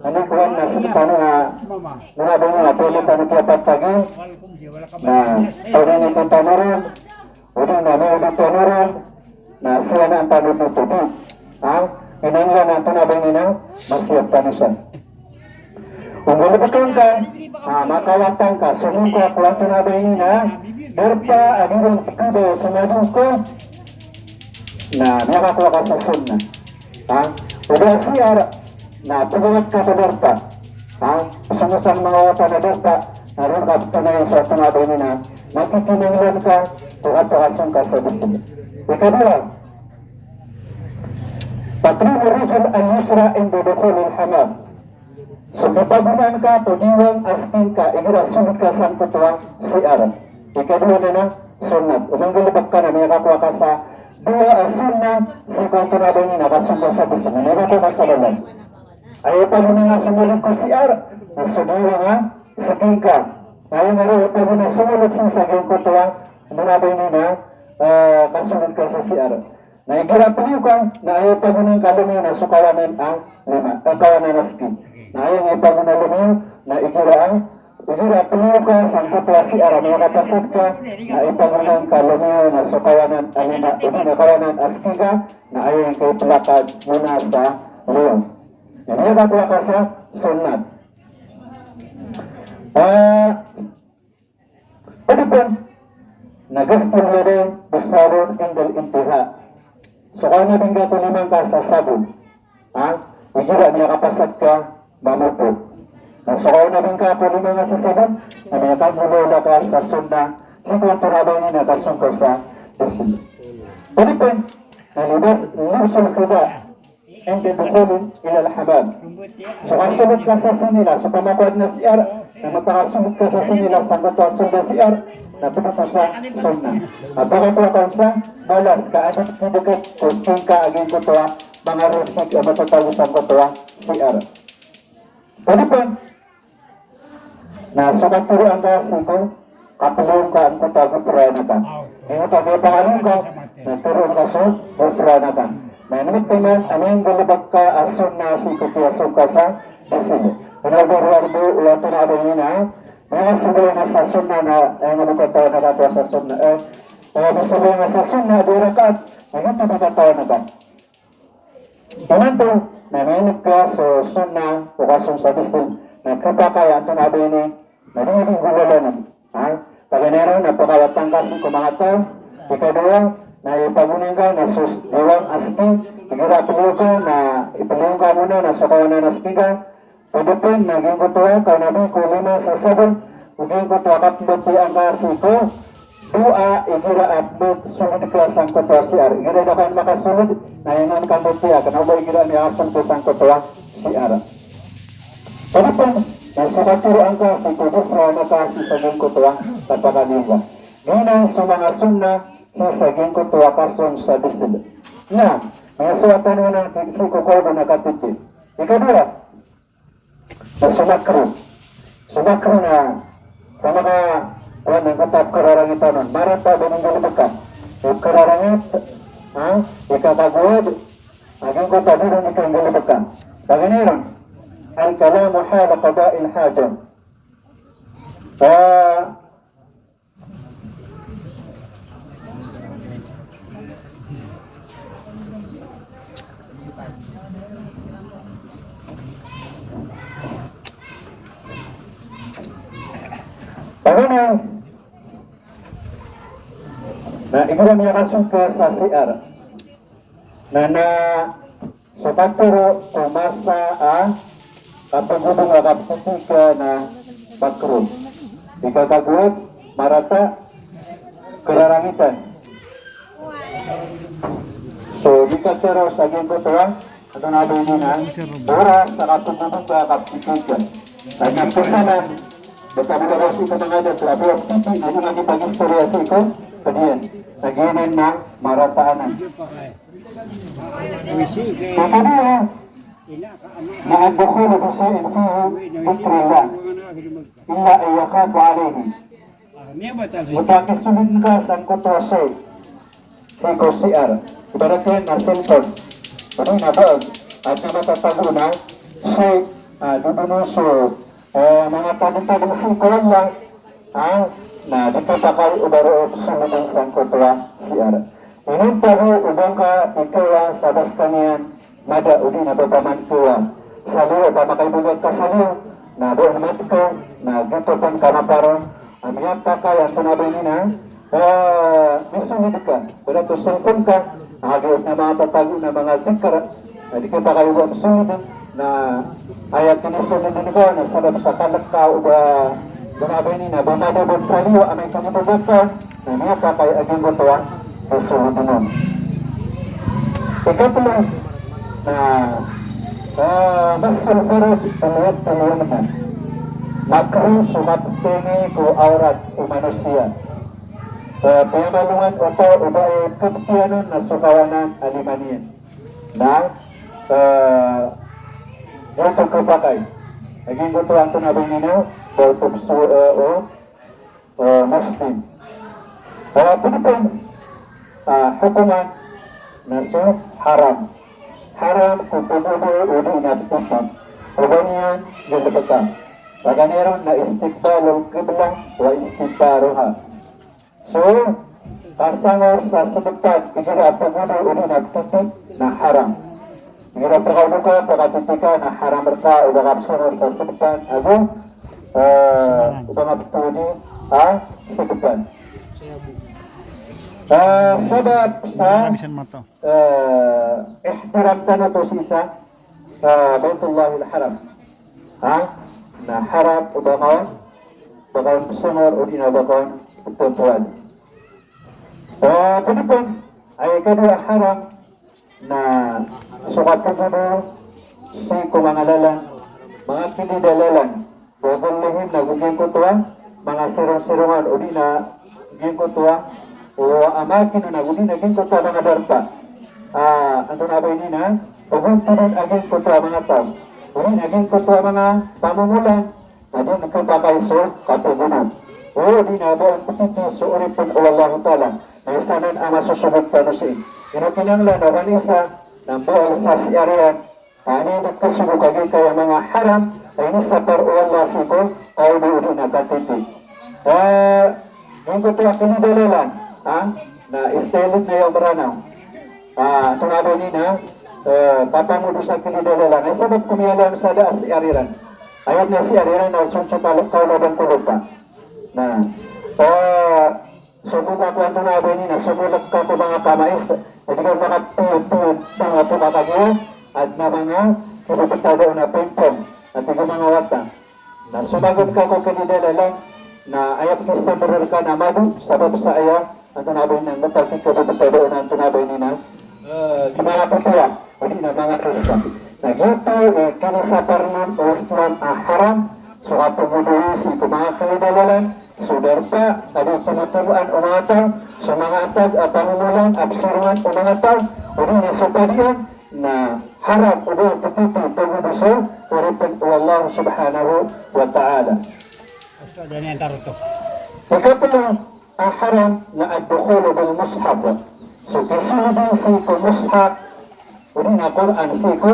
ano kuwan na sa tanong nga, Mama. mga ba nga, pwede tanong kaya pagpagi, Walakum siya, wala ka ba? na pwede nga itong tanong, pwede na may ulit tanong, na siya na ang tanong ng tubig. Ha? Inanglan na ito na ba nina, masiyap tanong siya. Kung gulipatang ka, makawatang ka, sunod ko ako ang tunabay nina, derpa, agirang kubo, sumadong ko, na nakakuha ka sa sunna. Ha? Udah siar, na pagawat ka pa derpa. Ha? Pasangasan mga wata na derpa, naroon ka ito na yung sa tunabay nina, makikinanglan ka, tukat-tukasong ka sa gusto. Ikadua, Patrimu rijal al-yusra inda dukhulil hamam. So kapagunan ka, tudiwang asking ka, igira sunod ka sa kutuwang siar. Ikadua na na, sunat. Umanggalibag ka na, may kakuha ka sa dua sunnah, si kwanto na ba nina, kasunod sa gusto. May kakuha ka sa lalas. Ayaw pa muna nga sumunod ko siar, na sudiwang nga, saking ka. Ayaw nga rin, pa muna sumunod sa saging kutuwang, muna ba nina, kasunod ka sa siar. Na igira piliw ka, na ayaw pa muna kalumiyo na sukawanan ang lima, kawanan na skin. Na ayaw nga pa muna lumiyo, na igira piliw ka, sangkot wa si ara, mga kapasad ka, na ipagunan kalumiyo na sukawanan ang lima, na kawanan askin ka, na ayaw nga kayo plakad muna sa liyo. Yan yung kakuha ka sa sunat. Pwede po, nagastin na rin, basarun indal intiha. So kung ano bing gato limang ka sa sabon, ha? Igira niya kapasad ka, mamupo. So kung ano bing gato limang ka sa sabon, na may kagulola ka sa sunda, sa kung turabay niya nakasong ko sa desin. Pwede po, nalibas, lusul kida, hindi dukulin ilal hamam. So kasunod ka sa sinila, so pamakuad na siar, na magpakasunod ka sa sinila, sa matwasong na siar, napunod ko sa sunna. At bakit ko akong sa balas ka, anong pinagkat kusting ka aging ko ito, mga rusik o matatalusan ko ito, siar. Pwede po, na sumaturuan ka siko, kapulong ka ang kuta, guturay na ka. Ngayon pag ipangalan ko, naturuan ka so, guturay na ka. May namit naman, aming galabag ka, asun na siko kiyaso ka sa basil. Pinag-arwarbo, uwato na abang yun ha, mga sabihin na sa sunna na, nabukataw na katuwa sa sunna, mga sabihin na sa sunna, durakat, ngayon nabukataw na ba? Tumanto, naminit ka sa sunna, ukasong sa bistil, nagkita kaya ito nabi ni, naging gulalanan. Paganero, napakawatang kasi kumangataw, ikadua, na ipagunin ka, na diwang asking, igirapiliw ka, na ipiliw ka muna, na sukawanan asking ka, pwede po, naging kutuwa, kaya namin kulima sa sabon, naging kutuwa katluti ang kasiko, dua, igira atlut, sunod ka sang kutuwa siar. Igira na kayo makasunod, naingan ka mutia, kanaba igira ni asun ko sang kutuwa siar. Pwede po, nasukaturo ang kasiko, dufra na kasi sa geng kutuwa, kapakaliwa. Ngayon sa mga sunna, sa saging kutuwa kasun sa bisil. Na, may suwatan mo ng siko ko na katiti. Ikadura, na sumakro na sa mga ng katap kararangit nun marata ba ng galibakan yung kararangit ikakaguad aging ko tabiran ikang galibakan baganiran ang kalamu hala qada'il hajan Bagaimana? Nah, ikaw niya kasungka sa CR. Na sukaturo kumasa kapagubong akaputika na bakro. Ikakaguat, marata, kerarangitan. So, dikatero sa gintutuwa, ito na doon na, oras sa kapagubong akaputika. Nagkakusanan, Betul-betul itu mengajar terhadap titik ini lagi bagi historia itu kemudian bagian na marataan. Kemudian na'addukhulu bisayin fihi dhikrillah illa an yakhafu alayhi. Mutaki sunod ka sang kutose siko siar. Ibaratnya na cellphone. Ano na ba? At na matatago na Sheikh Dudunuso, mga tagong-tagong sikuan lang, na dito pa kayo ubaro sumunod sa kutwa CR. Inun tayo ubang ka ikaw sa das kanian, mada uli na papamantuwa. Sa liyo, pamakaibugat ka sa liyo, na doon mat ko, na dito pang kamaparon, amiyak pa kaya ang tunabay nina, misunod ka, wala to sangkon ka, nakagiot na mga tatago na mga dikara, di ka pa kayo ang sunod na ayat kinisunod ko, na sarap sa kalak ka, uba, tunabay nina, bumadabot sa liyo, amay kanibugat ka, na amiyak pa kaya aging gutuwa, misunod nun. Ikatlo, na mas sulfurod ulit naman. Makro sumatini ko aurat umanusia. Pinamalungan ito ubay kutianon na sukawanan alimanian. Na yung pagkapakay. Naging gusto ang tunabing nino, Baltubso o Muslim. Pinipin, hukuman na so haram. Haram kutububo uli na tutupag. Ubaniyan yung lapatan. Paganeron na istikbalong kiblang wa istikbaroha. So, kasangor sa sabagtag, igira pagulo uli na tutup na haram. Igira pagkaulo ka, pagkatitika na haram ka, ubangapsangor sa sabagtag, ago, ubangaptuli, sabagtag. Sabab sa ihtiram tanah to sisa Baitullahil Haram na harap ubakaw bakaw sunor o inabakaw tutuan pinipin ay kadua haram na sukat kagulo si kumangalalan mga kinidalalan bogolihin na guging kutuan mga sirong-sirungan o di na guging kutuan o amakin na guging naging kutuan mga darpa ano na ba yun na pagpuntunan aging kutuan mga tao unin aging kutuan mga pamumulan na doon nagkapakaiso katugunan o di na ba ang putiti so uripin o Allah ta'ala na isanan ang masusunod ka no siya inakinanglan na wanisa ng buong sa siarian ani nagkasunog aging kaya mga haram ay nisa par o Allah sipo ay doon na katiti yung kutuan kinidalalan na istelit na yung maranaw tunado nina kapangudo sa kinidalalan ay sabab kumialam sa daas si Ariran ayat na si Ariran na utsutsutalok kauladang kulog pa na sumulat ko ang tunado nina sumulat ka ko mga kamais hindi ka makatuyot mga tumatagyo at na mga kinupitado na pimpong at hindi mga wata na sumagot ka ko kinidalalan na ayat na sa berar ka na madu sabab sa ayaw ang tunado nina mapagkikupitado na ang tunado nina gimana percaya hindi na mga Kristen na gitu kinisapar ng Islam haram suatu muduhi si mga kinidalalan sudarpa tadi penaturuan umatang semangatag pangumulan absiruan umatang uli na supadian na haram uli petiti penguduso uripin Allah subhanahu wa ta'ala ikatlo haram na ad-dukhulu bil mushaf so kasunod si mushaf uli na Quran siku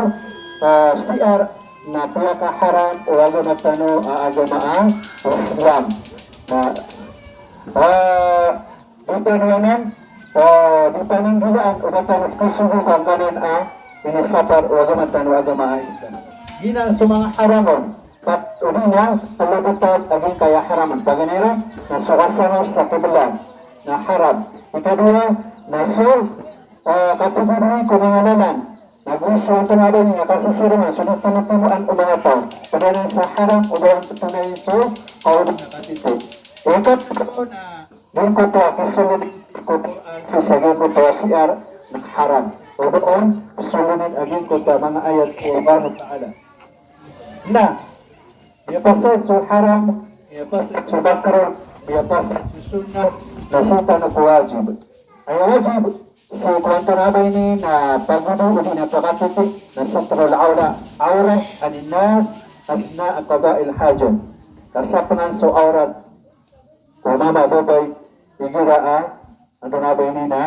siar na pulaka haram o agama tano agamaan Islam na di panuanan di paninggilaan o katanong kasubukan kanan inisapar o agama tano agamaan Islam gina sa mga haramon at uli na palabutag aging kaya haraman paganera na sukasanor sa kiblang na haram ikadua na sul katuburuin ko mga laman nagusto ang tunado niya kasi siruman sunod tinutunuan o mga tao padanan sa haram o mga tunay so kaulog na katito ikat ko na doon ko to kisulunit ko sasagin ko to siar ng haram o doon sulunit aging ko to mga ayat ko Allah Ta'ala na iyapasay so haram iyapasay so bakro iyapasay so sunnah nasita na po wajib ay wajib so kwanto na ba ini na pagudo uli na pakatitik na satrol aura aninas asna akaba'il hajat kasapangan so aurat kumama babay igira ano na ba ini na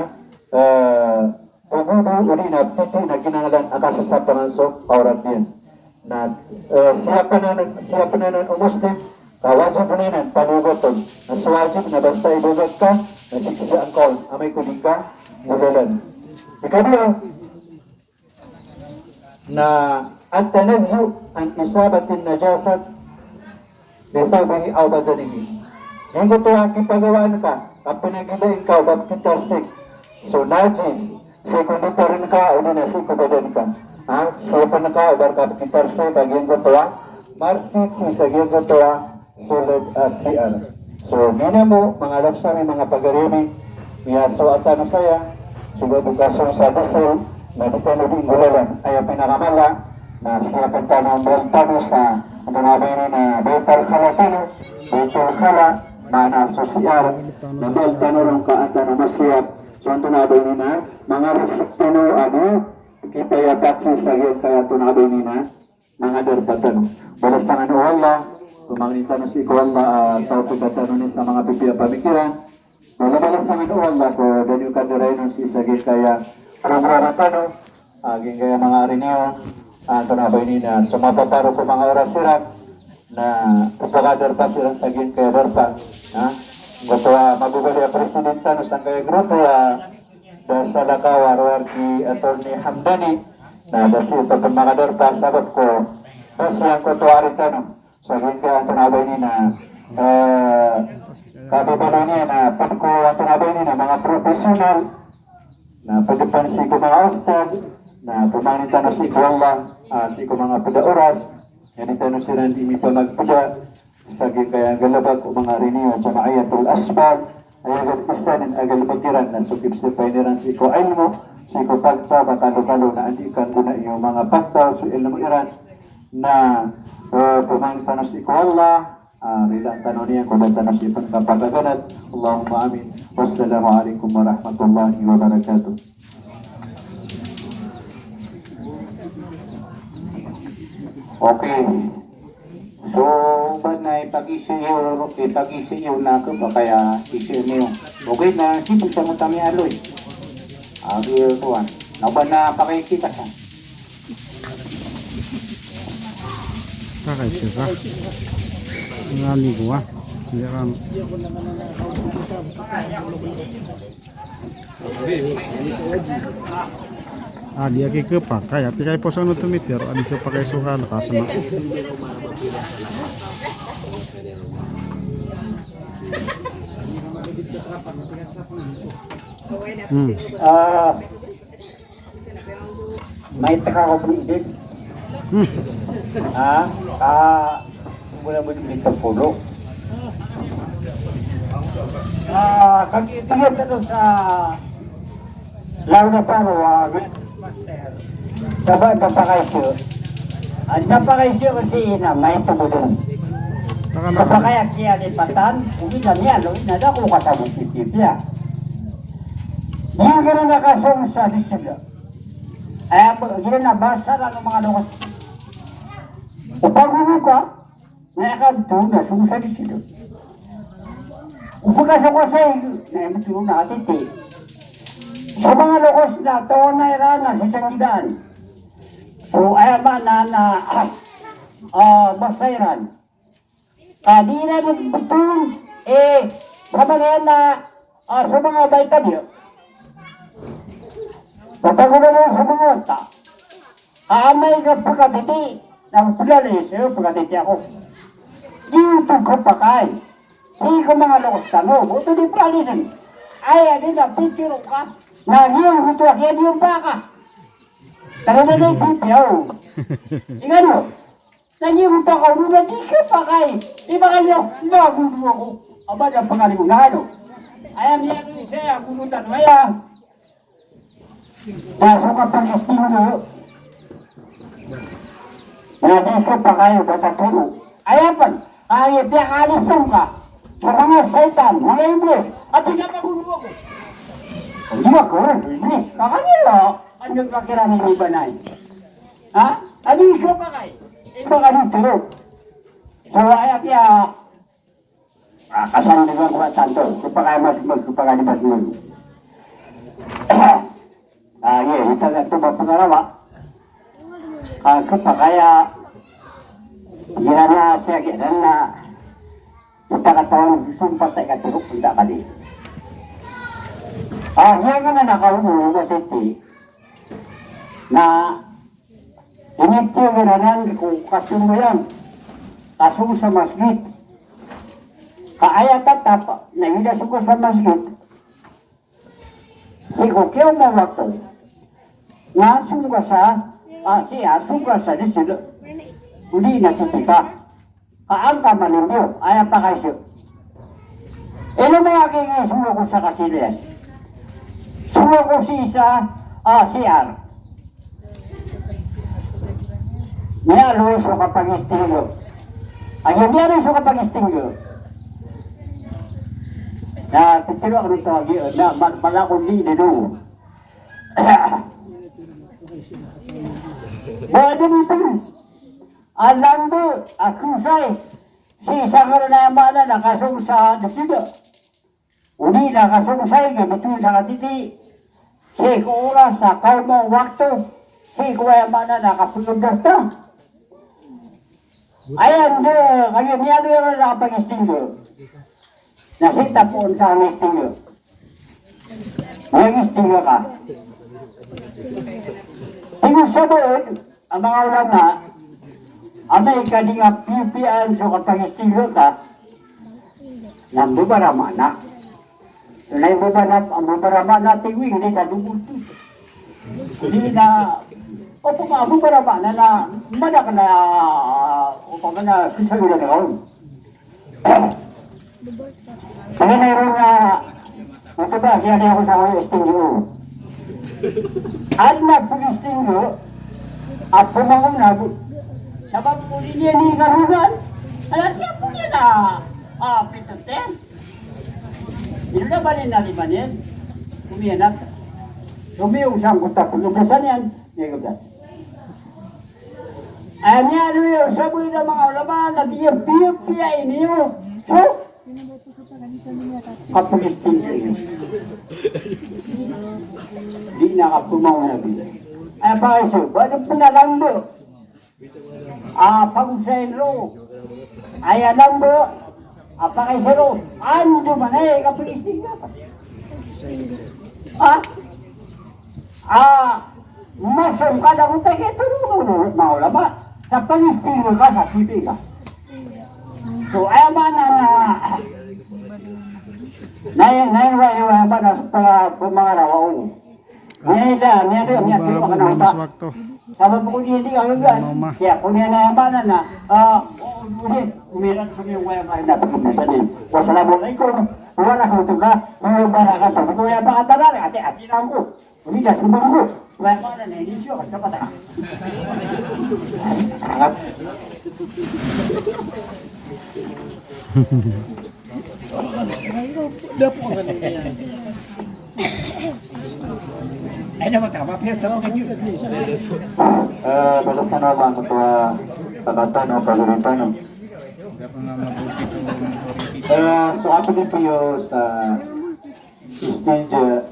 pagudo uli na piti na ginangalan akasasapangan so aurat din na siya pananan o Muslim, kawajib mo na palugoton. Naswajib na basta ilugot ka, nasiksa ang kaon, amay kuning ka, mulalan. Ikadua, na at tanazzu an isabatin najasat litawbihi aw badanihi. Yung ito ang kipagawaan ka, ang pinagilain ka, ba't kitarsik. So, najis, sekundarin ka, o na si kubadan ka. Siapa na ka, o ka kitarsik, bagian ko ito marsik, sisagian ko ito sulad siar. So, gina mo, mga lapsami, mga pagarimi, miyaso at ano saya, suga bukasong sa dasal, na dito na din gulalan, ay ang pinakamala, na siya pagtanong beltano sa, ang nabay na betal kalatano, betal kala, mana sosial, na beltano rin ka at ano masiyap, so ang tunabay nina, mga resektano, kita yatak sa sagyan kaya tunabay nina, mga derbatano. Balas sa ano wala, kumangin si Kuwala, tao pagkatano ni sa mga pipiya pamikiran, balas sa ano wala, ko ganyo kandiray nun si sagyan kaya, programa tano, aging kaya mga arinyo, ang tunabay nina, sumapaparo ko mga oras sirat, na pagkakadarpa silang sagyan kaya darpa, Gotwa magubali ang presidenta no sang kaya grupo sa Lakaw Arwarki Attorney Hamdani na dasi ito pag makadarpa sabat ko kasi ang kutuari tanong sabihin ka ang tunabay ni na kabibalo niya na pag ko ang tunabay ni na mga profesional na pagpansi ko mga ustad na pumanin tanong si Kuwala si ko mga padaoras yan tanong sila hindi pa magpada saging kaya galabag o mga riniyo sa maayatul asbab ay agad isanin agal bagiran na sukip si painiran si ko ilmo si ko pagta batalo-talo na andikan guna yung mga pagta so ilmo iran na pumangin tanong si ko Allah rilang tanong niya kung tanong si pagkapagaganat Allahumma amin wassalamualaikum warahmatullahi wabarakatuh. Okay. So, ba't na ipag-isiyo na ako ba kaya isiyo niyo? Okay na, sipag sa mo kami aloy. Agi ko ba na pakikita ka? Kakay siya ka. Ngali ko Hindi kan. Dia ke pakai, ati kay poso no tumitir, adi ke pakai suka nakasama. May taka ko din. Mula-mula dito pulo. Kagitiyan ka doon sa lalo na paro, dapat napakaisyo. Ang napakaisyo kasi na may tumulong. Kapag kaya lipatan, hindi na niya, na ako kasabot si Pipia. Niya gano'n nakasong sa disila. Ay, gano'n nabasa lang ng mga lukas. Upang ka, nakakanto na sung sa disila. Upang kasong ko sa'yo, na matulong na atiti. Sa mga lukas na, taon na irana sa sangidaan. So, ay ba na basairan. Di na betul, kapag na sa mga baitan yun. Patagulo mo sa mga wata. May pagkatiti, ng pulalis yun, pagkatiti ako. Dito ko pakay. Di ko mga lokos tanong, ito di pulalisin. Ay, ano na, picture ka. Nagyong ito, yan yung baka. Tara na yung pipiyaw. Tingnan mo. Nagyong ito ka, nuna di ka pakay. Di ba kayo, nagulo ako. Aba, yung pangalimong na ano. Ayan niya ito siya, kulutan. Ayan. Pasok ka pang estilo. Hindi ka pakay, batatulo. Ayan pa. Ay, piyakalis ka. Sa mga saitan, mga English. At hindi ka magulo ako. Hindi ako, hindi. Kakanya ano pakirami ni Banay? Ano yung siya pa kayo? Iba ka ng tulog. So, ay kaya, kasama din ako at tanto. Kung pa kayo mas magpagalibat nun. Ito na ito ba pangarawa? Kung pa kaya, Yan na siya kitan na kita katawan sumpat ay katurok tidak kali. Yan nga na nakauno matiti na iniptiyo gananan kung kasong yan kasong sa masjid. Kaayat at tapa na hilas ko sa masjid. Si Kukyo mo wakto. Nga sungka sa siya sungka sa disilo. Uli na sitika. Kaangka manimbyo. Ayaw pa kayo. Ilo may aking sumuko sa kasilyas. Sumuko siya siyar. Niya Luis o kapag-istingyo. Ang yung niya Luis o kapag-istingyo. Na titiro ako nito na malakong di nito. Bada nito. Alam mo, ako sa'y si Sakar na yamana nakasong sa desido. Uli nakasong sa'y gamitin sa katiti. Si Kura sa kalmo wakto. Si Kura yamana nakapunod na. Ayan, kayo niya yung nakapag-istingyo. Nakita po sa aming istingyo. May istingyo ka. Tingin sa doon, ang mga ulam na, amay ka di nga pipian so kapag istingyo ka, nang bubarama na. Tunay ang bubarama na tingwing, hindi na dubuti. Hindi na, o kung bubarama na manak na, o kung na, kisayo na kaon. Kaya mayroon na, ito ba, siya na ako sa mga istingyo. At nagpag-istingyo, at pumangong na, sabab po niya ni Karugan, alam siya po niya na, pitoten. Hindi na ba rin nalimanin? Kumiyanat. Sumiyong siyang kutak, lugasan yan, niya gabdat. Ayan niya, ano yun, saboy na mga ulaman, na diya iniyo. So, kapag-istingyo yun. Di nakapumaw na bila. Ay, pakaiso, ba't pinalang mo? Pag-usayin ro. Ay, alam mo, pakaiso ro. Ano man ay, kapag-istingyo pa. Masong ka na kung tayo, ito maulama. Sa pag-istingyo ka, sa tipi ka. So, ay mana na ba na sa pumangaraw. Niya pa ka na waktu. Sama po hindi ka gagas. Kaya kung yan na ba na umirat sa mga kaya kayo na pagkinasanin. Wassalamualaikum. Warahmatullah. Wabarakatuh. Kung yan ba katalar, ati lang ko. Hindi ka sumbang ko. Kaya ko na na-inisyo ka sa pata. Sangat. Ay naman tama, pero tawagan yun. Basta naman ketua Takatan o Paguritan. So ako din po yung sa istinja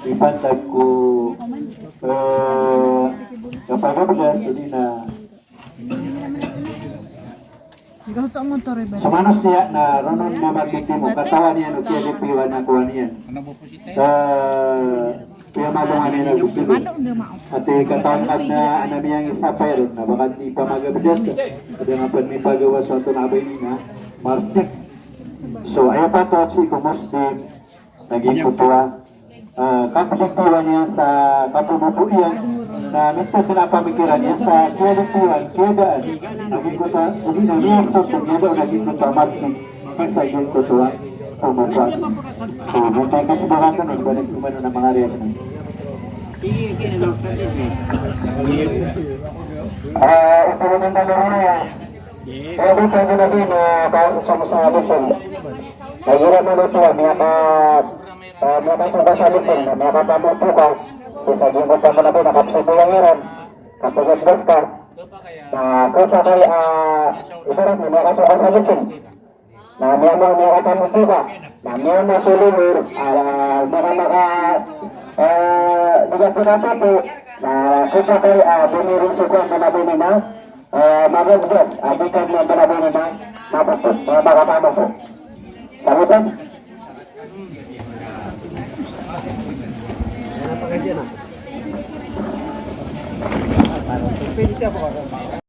ipantag ko kapag kapagas hindi na sumanos siya na ronon na magkitimo katawan niya no siya di piwan na kuha niya kaya magawa niya na gusto at katawan na ano niyang isa pero na baka di pa magabidas ka at nga pa may pagawa sa ito na abay niya marsik so ayaw pa to si kumuslim naging kutuwa kapagkutuwa niya sa kapunupuian na minsan pinapamikiran niya sa kwalituan, kiyadaan naging kutuwa, hindi na niya sa tunyado naging kutuwa marsik isa yung kutuwa pumutuwa so buntay kasi baratan mas balik kumano ng mga riyan ito rin ang tanong na yan pwede na din sa Luzon nahirap mo nito makasaba sa Luzon makatamupo ka sa gingot mo na din nakapsubo yung hiram kapag atbas ka kung sa kay ibarat mo makasaba sa Luzon na niya mo makatamupo ka na niya mo sulungur mga po na kung sa kay bunirin suko na nabini na Magandang, abitan na talaga na mapapot, mga makatama po. Sagutan? Parang tupil ka po.